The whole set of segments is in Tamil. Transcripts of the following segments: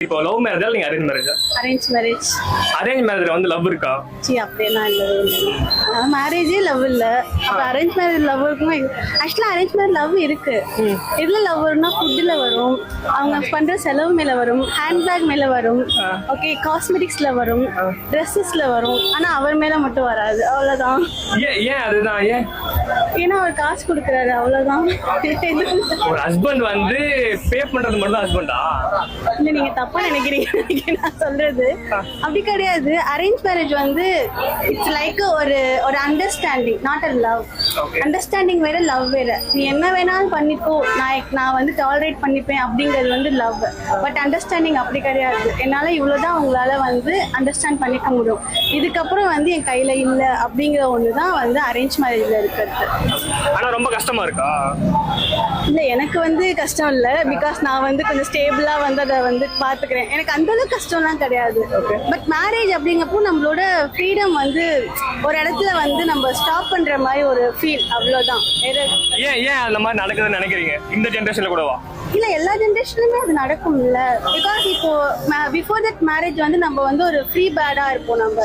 இப்போ லவ் மேரேஜா நீங்க அரேஞ்ச் மேரேஜா? Arrange marriage. அரேஞ்ச் மேரேஜ்ல வந்து லவ் இருக்கா? அப்படியெல்லாம் இல்லவே இல்லை. மேரேஜே லவ் இல்லை. அப்போ அரேஞ்ச் மேரேஜ் லவ் இருக்குமா? ஆக்சுவலாக அரேஞ்ச் மேரேஜ் லவ் இருக்கு. எதில் லவ் வரும்னா ஃபுட்டில் வரும், அவங்க பண்ணுற செலவு மேலே வரும், ஹேண்ட்பேக் மேலே வரும், ஓகே காஸ்மெட்டிக்ஸில் வரும், ட்ரெஸ்ஸஸில் வரும். ஆனால் அவர் மேலே மட்டும் வராது, அவ்வளோதான். ஏன் அதுதான் ஏன்? ஏன்னா அவர் காசு கொடுக்குறாரு, அவ்வளோதான். ஒரு ஹஸ்பண்ட் வந்து பே பண்றது மட்டும் தான் ஹஸ்பண்டா? இல்லை, நீங்கள் தப்பாக நினைக்கிறீங்க நான் சொல்றது. அப்படி கிடையாது. அரேஞ்ச் மேரேஜ் வந்து இட்ஸ் லைக் ஒரு ஒரு understanding, not a love. Understanding வேற, லவ் வேற. நீ என்ன வேணாலும் பண்ணிக்கோ, நான் வந்து டாலரேட் பண்ணிப்பேன் அப்படிங்கிறது வந்து லவ். பட் அண்டர்ஸ்டாண்டிங் அப்படி கிடையாது. என்னால் இவ்வளோதான் உங்களால் வந்து அண்டர்ஸ்டாண்ட் பண்ணிக்க முடியும், இதுக்கப்புறம் வந்து என் கையில் இல்லை அப்படிங்கிற ஒன்று தான் வந்து அரேஞ்ச் மேரேஜில் இருக்கிறது. ஆனால் ரொம்ப கஷ்டமா இருக்கா? இல்லை, எனக்கு வந்து கஷ்டம் இல்லை. பிகாஸ் நான் வந்து கொஞ்சம் ஸ்டேபிளாக வந்து அதை வந்து பார்த்துக்கிறேன். எனக்கு அந்த அளவுக்கு கஷ்டம்லாம் கிடையாது. பட் மேரேஜ் அப்படிங்கப்போ நம்மளோட ஃப்ரீடம் வந்து ஒரு இடத்துல வந்து நம்ம ஸ்டாப் பண்ற மாதிரி ஒரு ஃபீல், அவ்வளோதான். ஏன் அந்த மாதிரி நடக்குதுன்னு நினைக்கிறீங்க இந்த ஜென்ரேஷன்ல கூடவா? இல்லை, எல்லா ஜென்ரேஷன்லுமே அது நடக்கும் இல்ல. பிகாஸ் இப்போ பிஃபோர் தட் மேரேஜ் வந்து நம்ம வந்து ஒரு ஃப்ரீ பேர்டா இருப்போம். நம்ம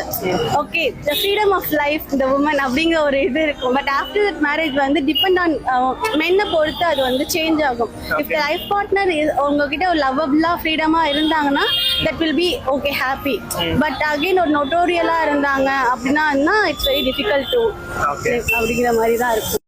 okay the freedom of life the woman அப்படிங்கிற ஒரு இது இருக்கும். பட் ஆஃப்டர் தட் மேரேஜ் வந்து டிபெண்ட் ஆன் மென்னை பொறுத்து அது வந்து சேஞ்ச் ஆகும். இஃப் த லைஃப் பார்ட்னர் உங்ககிட்ட ஒரு லவ்வபிளா ஃப்ரீடமா இருந்தாங்கன்னா that will be okay happy. But again ஒரு நோட்டோரியலா இருந்தாங்க அப்படின்னா இட்ஸ் வெரி டிஃபிகல்ட் டு அப்படிங்கிற மாதிரி தான் இருக்கும்.